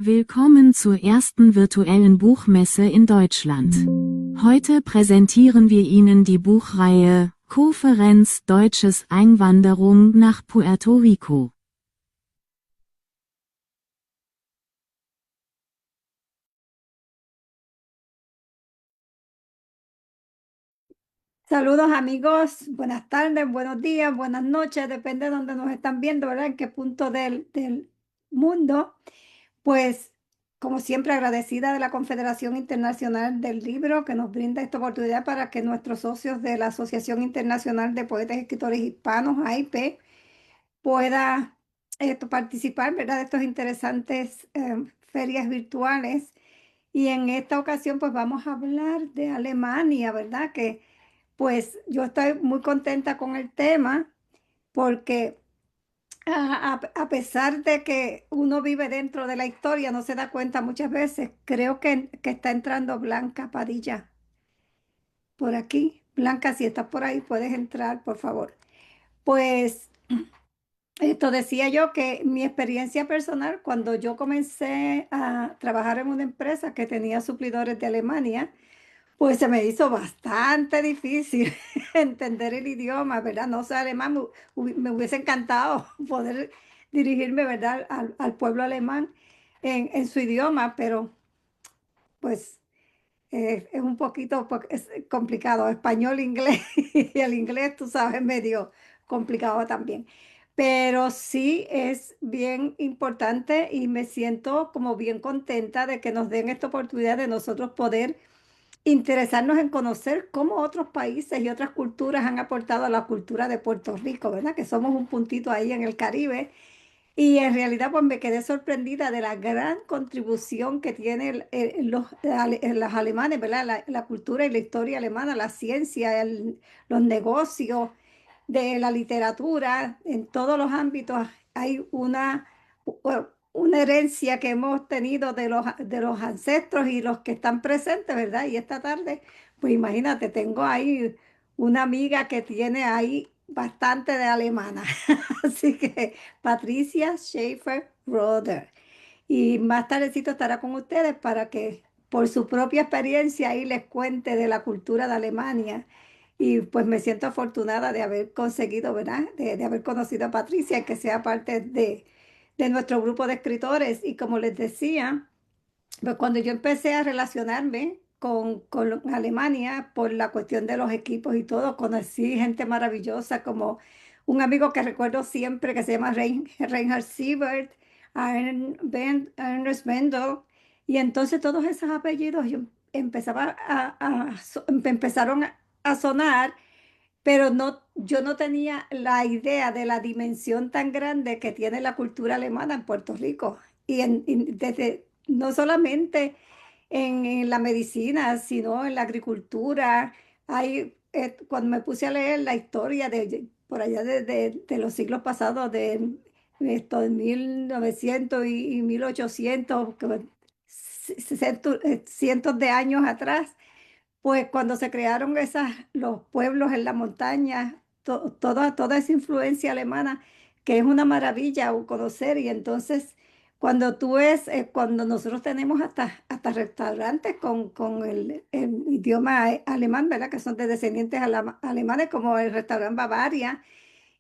Willkommen zur ersten virtuellen Buchmesse in Deutschland. Heute präsentieren wir Ihnen die Buchreihe Konferenz Deutsches Einwanderung nach Puerto Rico. Saludos amigos, buenas tardes, buenos días, buenas noches, depende de donde nos están viendo, ¿verdad? En qué punto del mundo. Pues, como siempre, agradecida de la Confederación Internacional del Libro que nos brinda esta oportunidad para que nuestros socios de la Asociación Internacional de Poetas y Escritores Hispanos, AIP, pueda participar, ¿verdad? De estos interesantes ferias virtuales. Y en esta ocasión, pues vamos a hablar de Alemania, ¿verdad? Que pues yo estoy muy contenta con el tema porque a pesar de que uno vive dentro de la historia, no se da cuenta muchas veces. Creo que está entrando Blanca Padilla por aquí. Blanca, si estás por ahí, puedes entrar, por favor. Pues esto decía yo que mi experiencia personal, cuando yo comencé a trabajar en una empresa que tenía suplidores de Alemania, pues se me hizo bastante difícil entender el idioma, ¿verdad? No sé alemán, me hubiese encantado poder dirigirme, ¿verdad? Al pueblo alemán en su idioma, pero pues es un poquito es complicado, español, inglés, y el inglés, tú sabes, medio complicado también. Pero sí es bien importante y me siento como bien contenta de que nos den esta oportunidad de nosotros poder interesarnos en conocer cómo otros países y otras culturas han aportado a la cultura de Puerto Rico, ¿verdad? Que somos un puntito ahí en el Caribe. Y en realidad pues me quedé sorprendida de la gran contribución que tienen los alemanes, ¿verdad? La cultura y la historia alemana, la ciencia, los negocios, de la literatura, en todos los ámbitos hay una herencia que hemos tenido de los ancestros y los que están presentes, ¿verdad? Y esta tarde, pues imagínate, tengo ahí una amiga que tiene ahí bastante de alemana. Así que Patricia Schaefer Roder. Y más tardecito estará con ustedes para que por su propia experiencia ahí les cuente de la cultura de Alemania. Y pues me siento afortunada de haber conseguido, ¿verdad? De haber conocido a Patricia y que sea parte de nuestro grupo de escritores. Y como les decía, pues cuando yo empecé a relacionarme con Alemania por la cuestión de los equipos y todo, conocí gente maravillosa como un amigo que recuerdo siempre que se llama Reinhard Siebert, Ernest Mendel, y entonces todos esos apellidos yo empezaba empezaron a sonar, pero no, yo no tenía la idea de la dimensión tan grande que tiene la cultura alemana en Puerto Rico. Y desde, no solamente en la medicina, sino en la agricultura. Hay, cuando me puse a leer la historia por allá de los siglos pasados, de esto de 1900 y 1800, cientos de años atrás, pues cuando se crearon los pueblos en la montaña, toda esa influencia alemana, que es una maravilla conocer. Y entonces, cuando tú ves, cuando nosotros tenemos hasta restaurantes con el idioma alemán, ¿verdad? Que son de descendientes alemanes, como el restaurante Bavaria,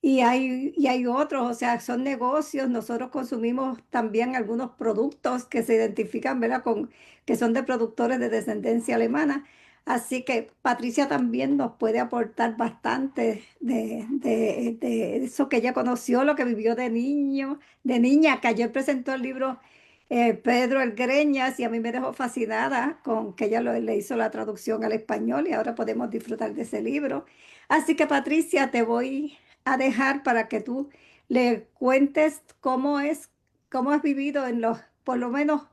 y hay otros, o sea, son negocios. Nosotros consumimos también algunos productos que se identifican, ¿verdad? Que son de productores de descendencia alemana. Así que Patricia también nos puede aportar bastante de eso que ella conoció, lo que vivió de niño, de niña, que ayer presentó el libro Pedro El Greñas, y a mí me dejó fascinada con que ella le hizo la traducción al español y ahora podemos disfrutar de ese libro. Así que Patricia, te voy a dejar para que tú le cuentes cómo has vivido en por lo menos,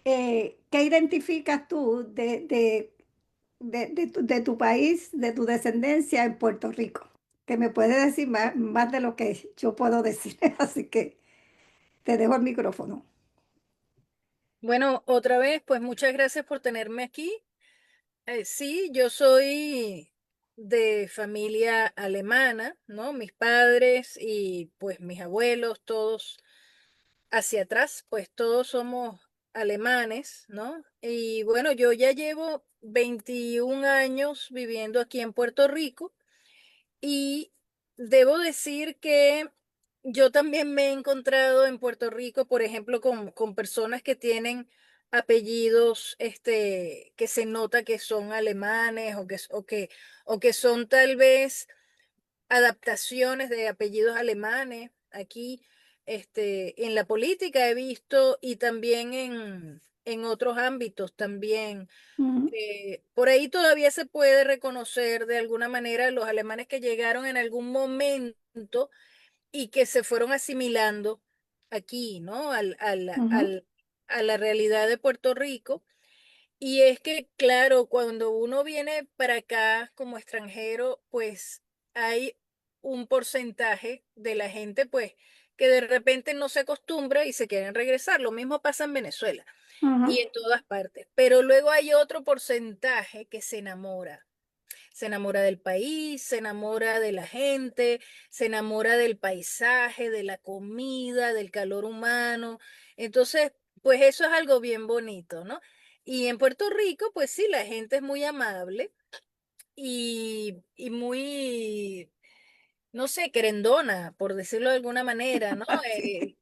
qué identificas tú de tu país, de tu descendencia en Puerto Rico, que me puedes decir más de lo que yo puedo decir. Así que te dejo el micrófono. Bueno, otra vez, pues muchas gracias por tenerme aquí. Sí, yo soy de familia alemana, ¿no? Mis padres y pues mis abuelos, todos hacia atrás, pues todos somos alemanes, ¿no? Y bueno, yo ya llevo 21 años viviendo aquí en Puerto Rico y debo decir que yo también me he encontrado en Puerto Rico, por ejemplo, con personas que tienen apellidos, que se nota que son alemanes o que son tal vez adaptaciones de apellidos alemanes. Aquí, en la política he visto y también en otros ámbitos también. Ujú, Por ahí todavía se puede reconocer de alguna manera los alemanes que llegaron en algún momento y que se fueron asimilando aquí, ¿no? ujú, A la realidad de Puerto Rico. Y es que, claro, cuando uno viene para acá como extranjero, pues hay un porcentaje de la gente, pues, que de repente no se acostumbra y se quieren regresar. Lo mismo pasa en Venezuela y ujú. en todas partes. Pero luego hay otro porcentaje que se enamora del país, se enamora de la gente, se enamora del paisaje, de la comida, del calor humano. Entonces, pues eso es algo bien bonito, ¿no? Y en Puerto Rico, pues sí, la gente es muy amable y muy, no sé, querendona, por decirlo de alguna manera, ¿no? Sí.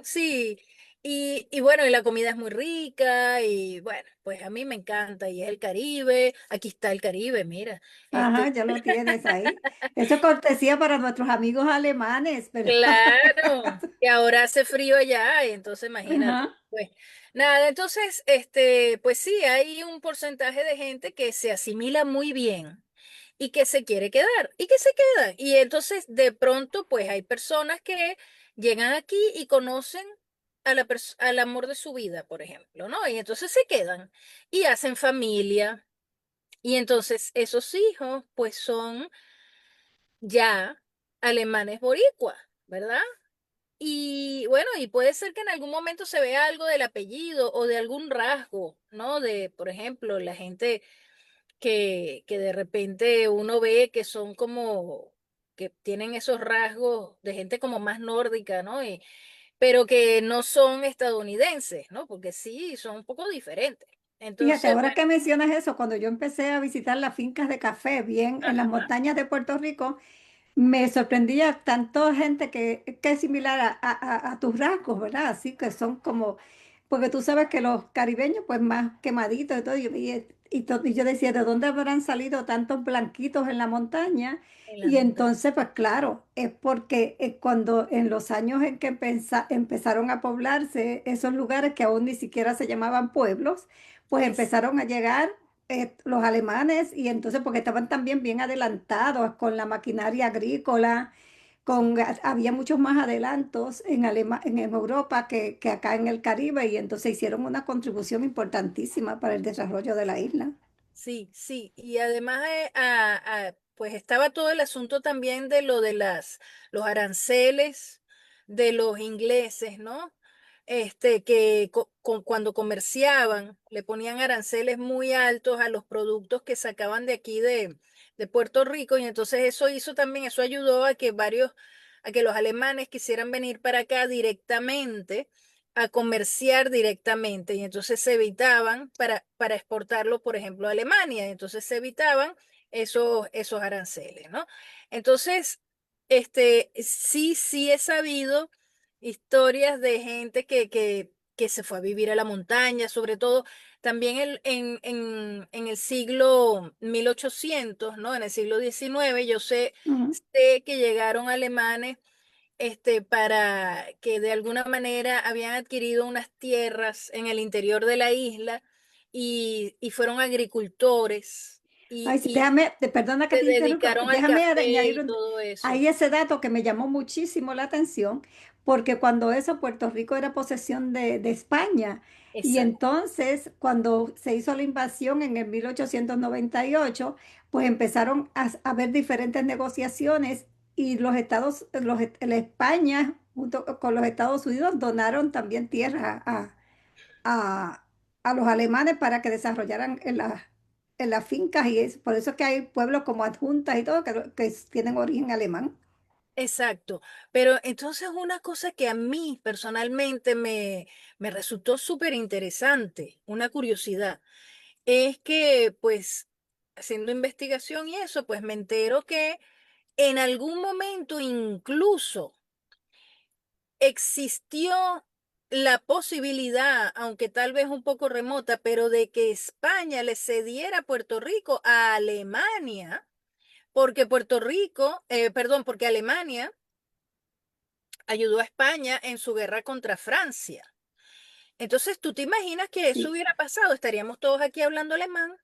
Sí, y bueno, y la comida es muy rica y bueno, pues a mí me encanta y es el Caribe, aquí está el Caribe, mira, Ajá, este, ya lo tienes ahí. Eso es cortesía para nuestros amigos alemanes, ¿verdad? claro, que ahora hace frío allá, y entonces imagínate, Ajá. pues nada, entonces, pues sí, hay un porcentaje de gente que se asimila muy bien y que se quiere quedar y que se quedan. Y entonces de pronto pues hay personas que llegan aquí y conocen al amor de su vida, por ejemplo, ¿no? Y entonces se quedan y hacen familia. Y entonces esos hijos pues son ya alemanes boricua, ¿verdad? Y bueno, y puede ser que en algún momento se vea algo del apellido o de algún rasgo, ¿no? De, por ejemplo, la gente que de repente uno ve que son como, que tienen esos rasgos de gente como más nórdica, ¿no? Pero que no son estadounidenses, ¿no? Porque sí, son un poco diferentes. Fíjate, Entonces, ahora bueno, que mencionas eso, cuando yo empecé a visitar las fincas de café bien en las ajá, montañas de Puerto Rico, me sorprendía tanto gente que es similar a tus rasgos, ¿verdad? Así que son como, porque tú sabes que los caribeños pues más quemaditos y todo, y yo decía, ¿de dónde habrán salido tantos blanquitos en la montaña? en las Y montañas. entonces, pues claro, es porque cuando en los años en que empezaron a poblarse esos lugares que aún ni siquiera se llamaban pueblos, pues Es, empezaron a llegar los alemanes y entonces porque estaban también bien adelantados con la maquinaria agrícola, había muchos más adelantos en Europa que acá en el Caribe y entonces hicieron una contribución importantísima para el desarrollo de la isla. sí, sí. Y además, pues estaba todo el asunto también de lo de los aranceles de los ingleses, ¿no? Que cuando comerciaban le ponían aranceles muy altos a los productos que sacaban de aquí de Puerto Rico y entonces eso hizo también, eso ayudó a que los alemanes quisieran venir para acá directamente a comerciar directamente y entonces se evitaban para exportarlo, por ejemplo, a Alemania, entonces se evitaban esos aranceles, ¿no? Entonces, sí he sabido historias de gente que se fue a vivir a la montaña, sobre todo también en el siglo 1800, ¿no? En el siglo XIX, Ujú. sé que llegaron alemanes para que de alguna manera habían adquirido unas tierras en el interior de la isla y fueron agricultores Ay, sí, y perdona que se te interrumpa, dedicaron al déjame café añadir y todo eso. ahí ese dato que me llamó muchísimo la atención, porque cuando eso Puerto Rico era posesión de España, y Exacto. entonces cuando se hizo la invasión en el 1898 pues empezaron a haber diferentes negociaciones y la España junto con los Estados Unidos donaron también tierra a, a los alemanes para que desarrollaran en las fincas y es por eso es que hay pueblos como Adjuntas y todo que tienen origen alemán. Exacto, pero entonces una cosa que a mí personalmente me resultó súper interesante, una curiosidad, es que pues haciendo investigación y eso, pues me entero que en algún momento incluso existió la posibilidad, aunque tal vez un poco remota, pero de que España le cediera Puerto Rico a Alemania, porque Puerto Rico, perdón, porque Alemania ayudó a España en su guerra contra Francia. Entonces, ¿tú te imaginas que eso Sí. hubiera pasado? Estaríamos todos aquí hablando alemán.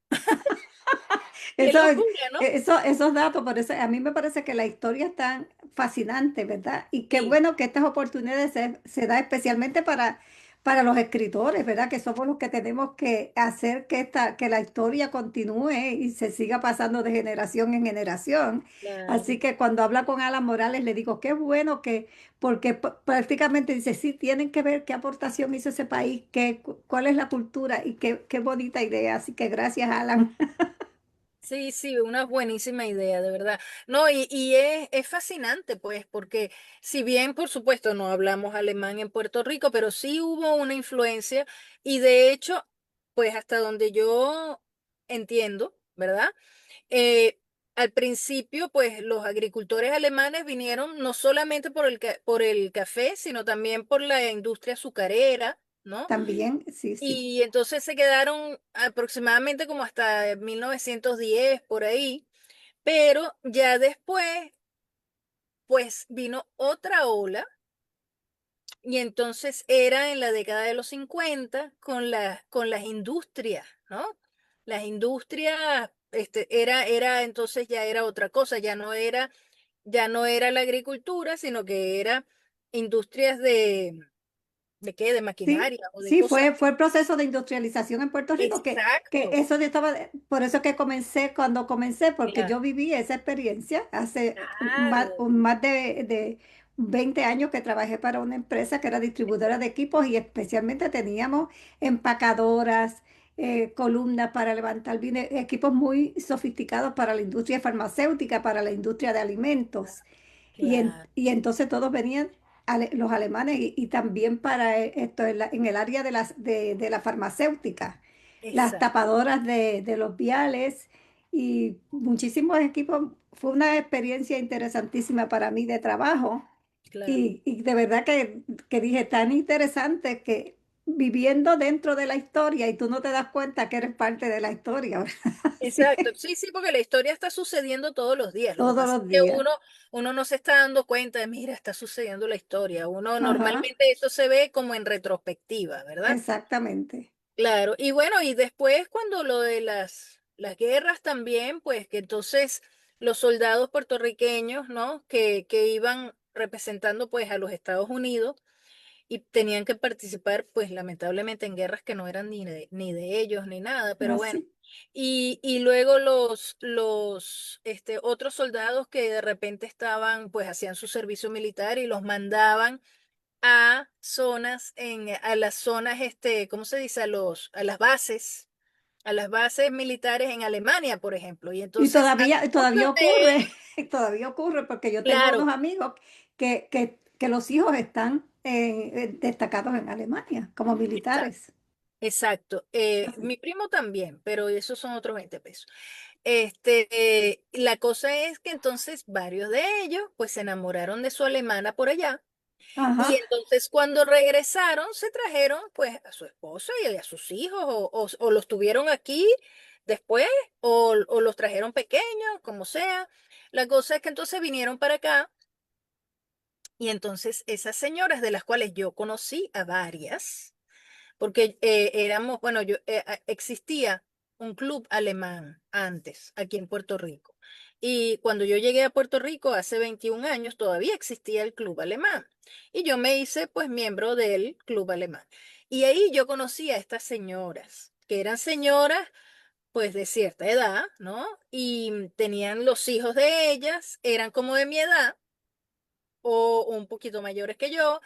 Qué Eso, locura, ¿no? esos datos, por eso a mí me parece que la historia es tan fascinante, ¿verdad? Y qué Sí, bueno que estas oportunidades se da especialmente para los escritores, ¿verdad? Que somos los que tenemos que hacer que la historia continúe y se siga pasando de generación en generación. claro. Así que cuando habla con Alan Morales, le digo, qué bueno porque prácticamente dice, sí, tienen que ver qué aportación hizo ese país, cuál es la cultura y qué bonita idea. Así que gracias, Alan. Sí, sí, una buenísima idea, de verdad. No, y es fascinante, pues, porque si bien, por supuesto, no hablamos alemán en Puerto Rico, pero sí hubo una influencia y de hecho, pues, hasta donde yo entiendo, ¿verdad? Eh, Al principio, pues, los agricultores alemanes vinieron no solamente por el café, sino también por la industria azucarera, ¿no? También, sí, sí. Y entonces se quedaron aproximadamente como hasta 1910 por ahí, pero ya después, pues vino otra ola y entonces era en la década de los 50 con las industrias, ¿no? Las industrias, era entonces ya era otra cosa, ya no era la agricultura, sino que era industrias ¿de qué? De Sí, maquinaria o de sí, cosas. fue el proceso de industrialización en Puerto Rico que Exacto, eso yo estaba, por eso que cuando comencé, porque claro, yo viví esa experiencia hace claro, más de 20 años que trabajé para una empresa que era distribuidora de equipos y especialmente teníamos empacadoras, columnas para levantar equipos muy sofisticados para la industria farmacéutica, para la industria de alimentos. claro. Y entonces todos venían los alemanes y también para esto en el área de la farmacéutica, las Exacto, tapadoras de los viales y muchísimos equipos. Fue una experiencia interesantísima para mí de trabajo claro. y de verdad que dije tan interesante que viviendo dentro de la historia y tú no te das cuenta que eres parte de la historia, ¿verdad? Sí, Exacto, sí, sí, porque la historia está sucediendo todos los días. Lo que todos pasa los es que días. uno no se está dando cuenta de, mira, está sucediendo la historia. Uno Ajá, normalmente eso se ve como en retrospectiva, ¿verdad? exactamente. Claro, y bueno, y después cuando lo de las guerras también, pues que entonces los soldados puertorriqueños, ¿no? Que iban representando pues a los Estados Unidos y tenían que participar, pues lamentablemente en guerras que no eran ni de ellos ni nada, pero bueno. Así. Y luego otros soldados que de repente estaban, pues hacían su servicio militar y los mandaban a las zonas, ¿cómo se dice? A las bases militares en Alemania, por ejemplo. Y Y entonces a muchos todavía de ocurre, ellos, todavía ocurre, porque yo tengo unos claro, amigos que los hijos están destacados en Alemania como exacto. militares. Exacto. Así. Mi primo también, pero esos son otros 20 pesos. La cosa es que entonces varios de ellos pues se enamoraron de su alemana por allá y Ajá. entonces cuando regresaron se trajeron pues a su esposa y a sus hijos o los tuvieron aquí después o los trajeron pequeños, como sea. La cosa es que entonces vinieron para acá y entonces esas señoras de las cuales yo conocí a varias porque bueno, existía un club alemán antes, aquí en Puerto Rico. Y cuando yo llegué a Puerto Rico hace 21 años, todavía existía el club alemán. Y yo me hice pues miembro del club alemán. Y ahí yo conocí a estas señoras, que eran señoras pues de cierta edad, ¿no? Y tenían los hijos de ellas, eran como de mi edad o un poquito mayores que yo.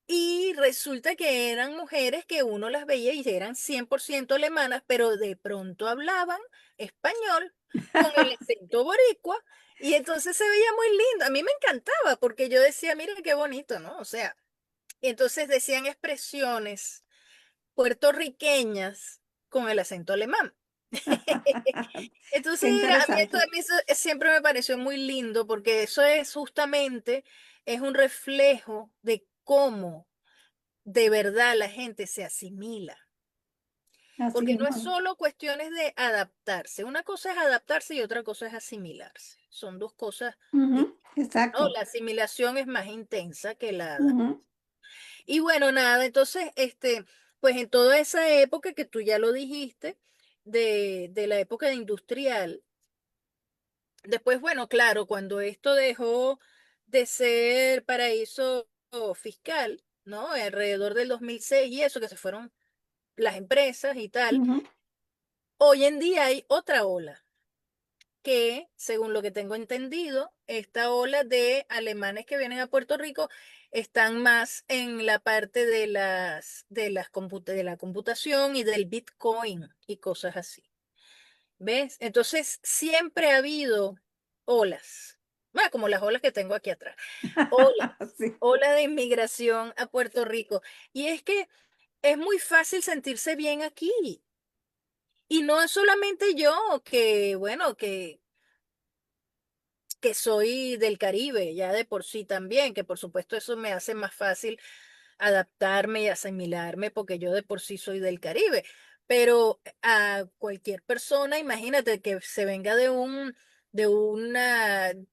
Y resulta que eran mujeres que uno las veía y eran 100% alemanas, pero de pronto hablaban español con el acento boricua, y entonces se veía muy lindo. A mí me encantaba porque yo decía, mira qué bonito, ¿no? O sea, y entonces decían expresiones puertorriqueñas con el acento alemán. Qué Entonces, interesante. a mí eso siempre me pareció muy lindo porque eso es justamente, es un reflejo de cómo de verdad la gente se asimila. Así Porque no es mismo. solo cuestiones de adaptarse. Una cosa es adaptarse y otra cosa es asimilarse. Son dos cosas Ujú, distintas, ¿no? exacto. La asimilación es más intensa que la adaptación. Ujú, Y bueno, nada, entonces, pues en toda esa época que tú ya lo dijiste, de la época de industrial, después, bueno, claro, cuando esto dejó de ser paraíso fiscal, ¿no? Alrededor del 2006 y eso, que se fueron las empresas y tal, ujú. hoy en día hay otra ola que, según lo que tengo entendido, esta ola de alemanes que vienen a Puerto Rico están más en la parte de la computación y del Bitcoin y cosas así. ¿Ves? Entonces, siempre ha habido olas, bueno, como las olas que tengo aquí atrás, olas, Sí. ola de inmigración a Puerto Rico. Y es que es muy fácil sentirse bien aquí. Y no es solamente yo que, bueno, que soy del Caribe, ya de por sí también, que por supuesto eso me hace más fácil adaptarme y asimilarme porque yo de por sí soy del Caribe. Pero a cualquier persona, imagínate que se venga de una,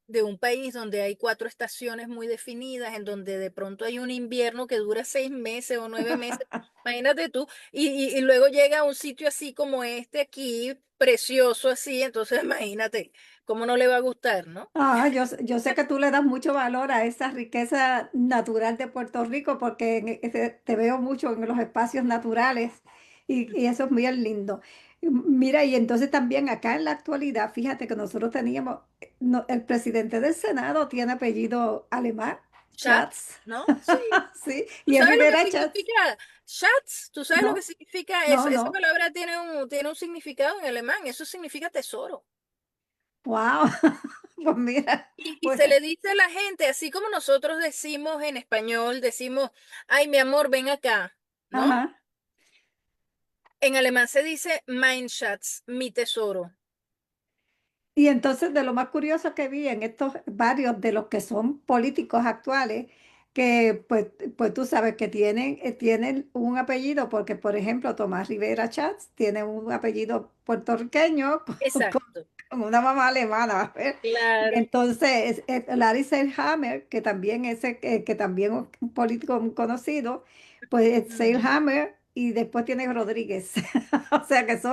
de un país donde hay cuatro estaciones muy definidas, en donde de pronto hay un invierno que dura 6 meses o 9 meses. Imagínate tú, y luego llega a un sitio así como este aquí, precioso así, entonces imagínate, ¿cómo no le va a gustar, no? Ah, yo sé que tú le das mucho valor a esa riqueza natural de Puerto Rico porque te veo mucho en los espacios naturales y eso es muy lindo. Mira, y entonces también acá en la actualidad, fíjate que nosotros teníamos, el presidente del Senado tiene apellido alemán, Schatz, Schatz, ¿no? Sí. sí, ¿Tú y es sabes lo que Rivera Schatz, significa Schatz? ¿Tú sabes lo que no, significa eso? no, Esa no, palabra tiene un significado en alemán, eso significa tesoro. wow, pues mira, Y pues, se le dice a la gente, así como nosotros decimos en español, decimos, ay, mi amor, ven acá, ¿no? ajá. En alemán se dice Mein Schatz, mi tesoro. Y entonces de lo más curioso que vi en estos varios de los que son políticos actuales, que pues tú sabes que tienen un apellido, porque por ejemplo Tomás Rivera Chats tiene un apellido puertorriqueño Exacto, con una mamá alemana, ¿vas a ver? Y claro. entonces Larry Selhammer, que también que también es un político muy conocido, pues es Mm, Selhammer y después tiene Rodríguez. O sea que es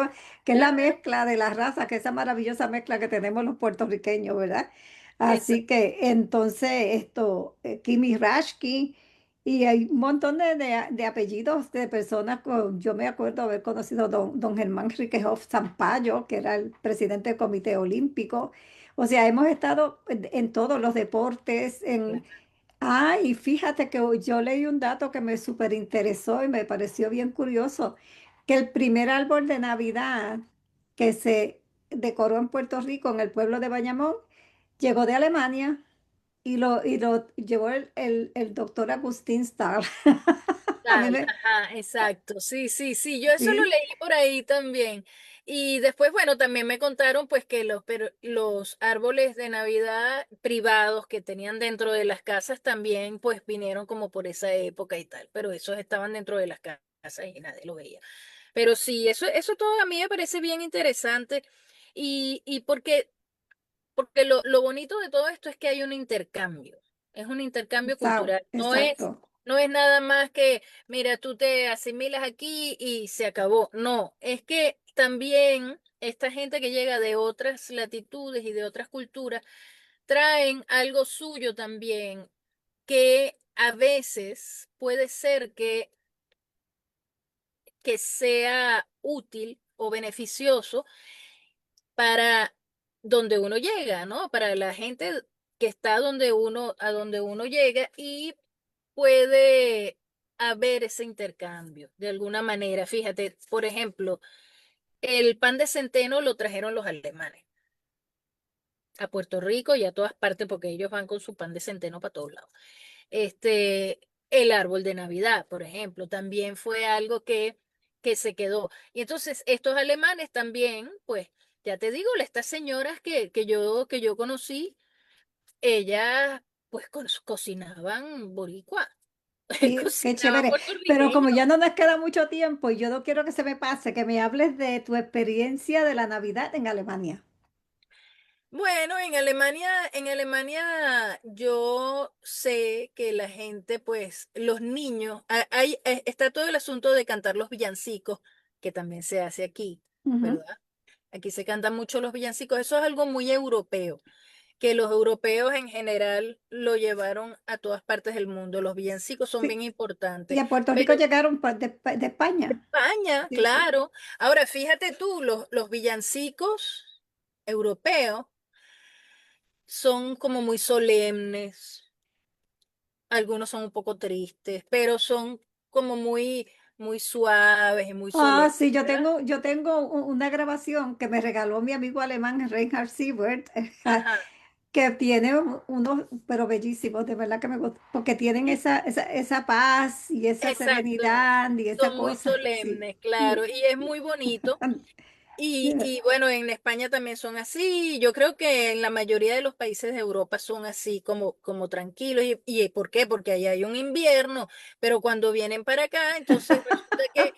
la claro, mezcla de las razas, que esa maravillosa mezcla que tenemos los puertorriqueños, ¿verdad? Así exacto. que entonces Kimi Rashki, y hay un montón de apellidos de personas, yo me acuerdo haber conocido a don Germán Riquejoff Zampayo, que era el presidente del Comité Olímpico. O sea, hemos estado en todos los deportes, y fíjate que yo leí un dato que me súper interesó y me pareció bien curioso, que el primer árbol de Navidad que se decoró en Puerto Rico, en el pueblo de Bayamón, llegó de Alemania y lo llevó el doctor Agustín Stahl. A mí Tal, me, ajá, exacto. Sí, sí, sí, yo eso lo sí, leí por ahí también. Y después, bueno, también me contaron pues que los árboles de Navidad privados que tenían dentro de las casas también pues vinieron como por esa época y tal, pero esos estaban dentro de las casas y nadie lo veía. Pero sí, eso todo a mí me parece bien interesante y porque lo bonito de todo esto es que hay un intercambio, es un intercambio cultural, exacto. no es nada más que, mira, tú te asimilas aquí y se acabó. No, es que también esta gente que llega de otras latitudes y de otras culturas traen algo suyo también, que a veces puede ser que sea útil o beneficioso para donde uno llega, ¿no? Para la gente que está a donde uno llega y puede haber ese intercambio de alguna manera. Fíjate, por ejemplo, el pan de centeno lo trajeron los alemanes. a Puerto Rico y a todas partes, porque ellos van con su pan de centeno para todos lados. Este, el árbol de Navidad, por ejemplo, también fue algo que se quedó. Y entonces estos alemanes también, pues, ya te digo, estas señoras que yo conocí, ellas pues cocinaban boricua, Sí, qué cocinaban chévere. Pero puertorriqueño. como ya no nos queda mucho tiempo y yo no quiero que se me pase, que me hables de tu experiencia de la Navidad en Alemania. Bueno, en Alemania yo sé que la gente, pues, los niños, está todo el asunto de cantar los villancicos, que también se hace aquí, Ujú. ¿verdad? Aquí se cantan mucho los villancicos, eso es algo muy europeo, que los europeos en general lo llevaron a todas partes del mundo. Los villancicos son bien Sí. Y importantes, a Puerto Rico pero llegaron de España. España, Sí, sí. claro. Ahora, fíjate tú, los villancicos europeos son como muy solemnes, algunos son un poco tristes, pero son como muy suaves y muy Ah, solemnes, sí, ¿verdad? yo tengo una grabación que me regaló mi amigo alemán Reinhard Siebert, Ajá, que tiene unos, pero bellísimos, de verdad que me gusta, porque tienen sí, esa paz y esa exacto. serenidad y esa Son muy cosa, sí. solemnes, claro, y es muy bonito. Y bueno, en España también son así. Yo creo que en la mayoría de los países de Europa son así como tranquilos. ¿Y por qué? Porque allá hay un invierno, pero cuando vienen para acá, entonces resulta que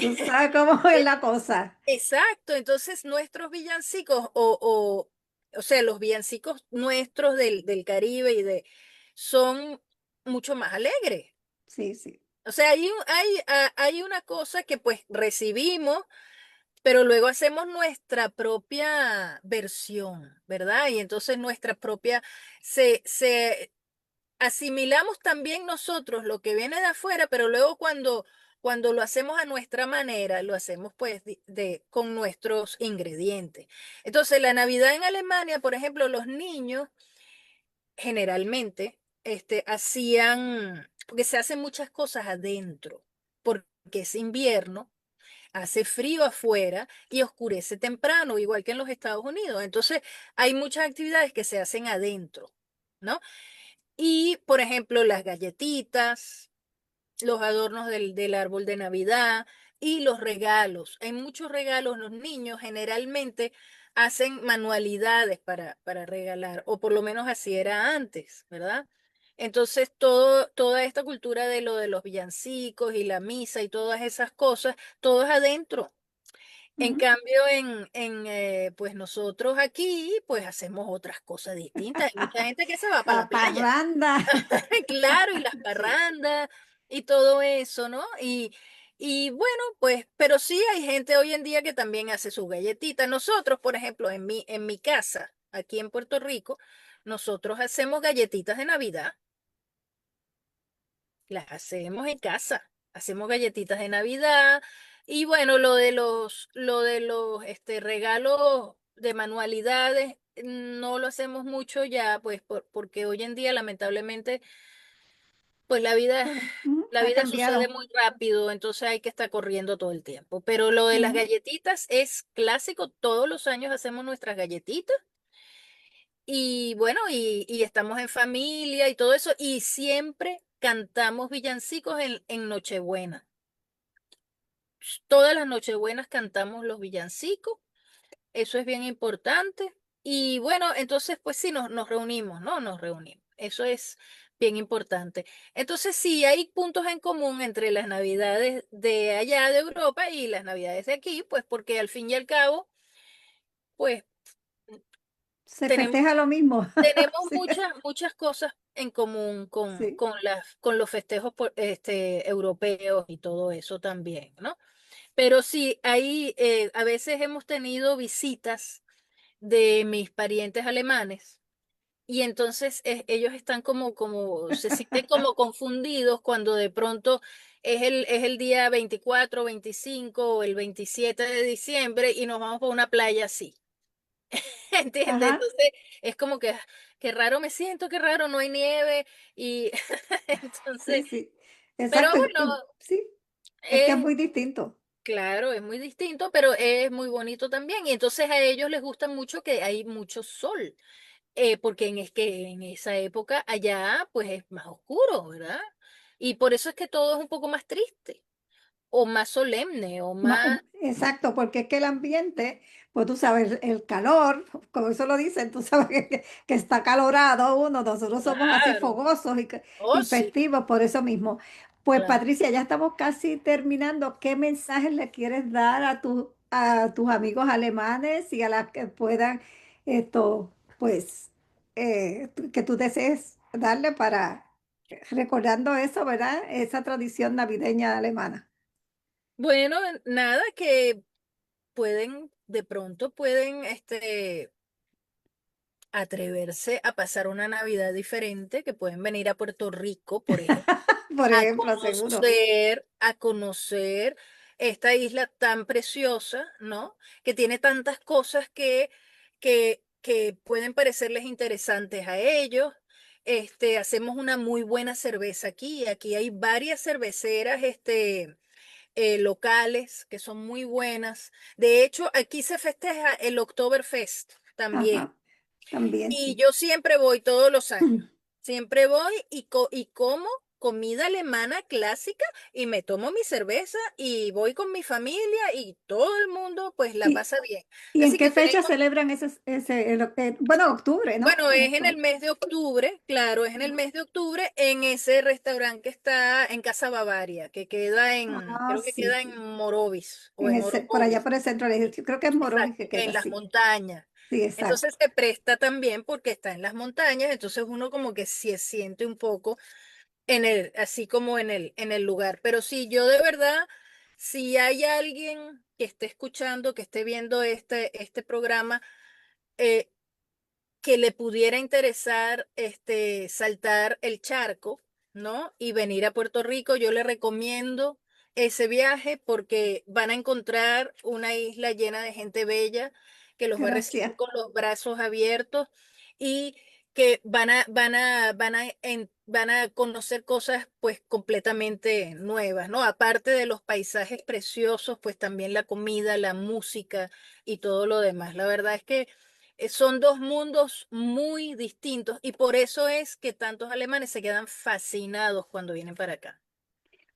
Tú sabes cómo es la cosa. exacto, entonces nuestros villancicos o sea, los villancicos nuestros del Caribe son mucho más alegres. Sí, sí. O sea, hay una cosa que pues recibimos, pero luego hacemos nuestra propia versión, ¿verdad? Y entonces nuestra propia, se asimilamos también nosotros lo que viene de afuera, pero luego cuando lo hacemos a nuestra manera, lo hacemos pues con nuestros ingredientes. Entonces, la Navidad en Alemania, por ejemplo, los niños generalmente porque se hacen muchas cosas adentro, porque es invierno, hace frío afuera y oscurece temprano, igual que en los Estados Unidos. Entonces, hay muchas actividades que se hacen adentro, ¿no? Y, por ejemplo, las galletitas, los adornos del árbol de Navidad y los regalos. Hay muchos regalos, los niños generalmente hacen manualidades para regalar, o por lo menos así era antes, ¿verdad? Entonces, toda esta cultura de lo de los villancicos y la misa y todas esas cosas, todo es adentro. En Ujú. cambio, pues nosotros aquí, pues hacemos otras cosas distintas. Hay mucha gente que se va para La la playa. parranda. Claro, y las Sí. parrandas y todo eso, ¿no? Y bueno, pues, pero sí hay gente hoy en día que también hace sus galletitas. Nosotros, por ejemplo, en mi casa, aquí en Puerto Rico, nosotros hacemos galletitas de Navidad. Las hacemos en casa. Hacemos galletitas de Navidad. Y bueno, lo de los regalos de manualidades, no lo hacemos mucho ya, pues, porque hoy en día, lamentablemente, pues la Ha vida sucede cambiado. muy rápido, entonces hay que estar corriendo todo el tiempo. Pero lo de las Ujú. galletitas es clásico, todos los años hacemos nuestras galletitas y bueno, y estamos en familia y todo eso, y siempre cantamos villancicos en Nochebuena. Todas las Nochebuenas cantamos los villancicos, eso es bien importante. Y bueno, entonces pues sí, nos reunimos, ¿no? Nos reunimos. Eso es bien importante. Entonces sí, hay puntos en común entre las navidades de allá de Europa y las navidades de aquí, pues porque al fin y al cabo, pues Se tenemos, festeja lo mismo. tenemos Sí, muchas cosas en común con, sí. con con los festejos europeos y todo eso también, ¿no? Pero sí, ahí a veces hemos tenido visitas de mis parientes alemanes y entonces ellos están se sienten como confundidos cuando de pronto es el día 24, 25 o el 27 de diciembre y nos vamos por una playa así, ¿entiendes? Ajá. Entonces es como que qué raro me siento, qué raro, no hay nieve y Sí, entonces, sí. pero Exacto. bueno, Sí, es que es es muy distinto. Claro, es muy distinto, pero es muy bonito también. Y entonces a ellos les gusta mucho que hay mucho sol, porque es que en esa época allá pues es más oscuro, ¿verdad? Y por eso es que todo es un poco más triste, o más solemne, o más... Exacto, porque es que el ambiente, pues tú sabes, el calor, como eso lo dicen, tú sabes que está calorado uno, nosotros somos así Claro. fogosos Oh, y sí, festivos por eso mismo. Pues claro. Patricia, ya estamos casi terminando. ¿Qué mensaje le quieres dar a tus amigos alemanes y a las que puedan esto, pues, que tú desees darle para recordando eso, ¿verdad? Esa tradición navideña alemana. Bueno, nada, que de pronto pueden, atreverse a pasar una Navidad diferente, que pueden venir a Puerto Rico, por ejemplo, Por ejemplo, seguro. a conocer esta isla tan preciosa, ¿no? Que tiene tantas cosas que pueden parecerles interesantes a ellos. Hacemos una muy buena cerveza aquí. Aquí hay varias cerveceras, locales que son muy buenas. De hecho, aquí se festeja el Oktoberfest también. Ajá, también Y sí. yo siempre voy todos los años. Siempre voy y como comida alemana clásica y me tomo mi cerveza y voy con mi familia y todo el mundo pues la ¿Y, pasa bien. y en Así qué que fecha tenemos, celebran bueno, octubre, ¿no? bueno, En es en octubre. el mes de octubre, claro, es en el mes de octubre en ese restaurante que está en Casa Bavaria, que queda Ah, creo que sí, queda en sí. Morovis o en Por allá Oropovis. por el centro de yo creo que es Morovis Exacto, que queda en las así. montañas. Sí, exacto. Entonces se presta también porque está en las montañas, entonces uno como que se siente un poco así como en el lugar. Pero sí, yo de verdad, si hay alguien que esté escuchando, que esté viendo este programa, eh, que le pudiera interesar saltar el charco, ¿no? Y venir a Puerto Rico, yo le recomiendo ese viaje porque van a encontrar una isla llena de gente bella que los va a recibir Gracias. con los brazos abiertos y que van a conocer cosas pues completamente nuevas, ¿no? Aparte de los paisajes preciosos, pues también la comida, la música y todo lo demás. La verdad es que son dos mundos muy distintos y por eso es que tantos alemanes se quedan fascinados cuando vienen para acá.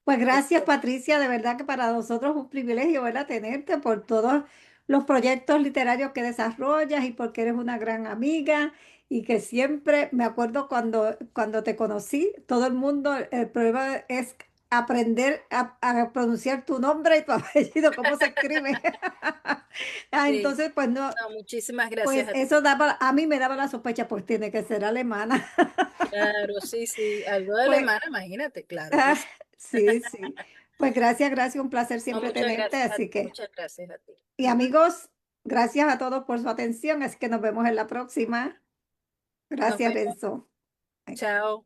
Pues gracias, Porque Patricia. De verdad que para nosotros es un privilegio, ¿verdad? Tenerte por todos los proyectos literarios que desarrollas y porque eres una gran amiga y que siempre, me acuerdo cuando te conocí, todo el mundo, el problema es aprender a pronunciar tu nombre y tu apellido, cómo se escribe. sí, Entonces, pues no, no, muchísimas gracias pues a ti. eso a mí me daba la sospecha, pues tiene que ser alemana. Claro, sí, sí, algo de Pues alemana, imagínate, claro que ah, sí. sí, sí. Pues gracias, gracias, un placer No, siempre tenerte. Así que, muchas gracias a ti. y Ujú. amigos, gracias a todos por su atención. Así que nos vemos en la próxima. Nos Gracias, vemos. Renzo. Chao.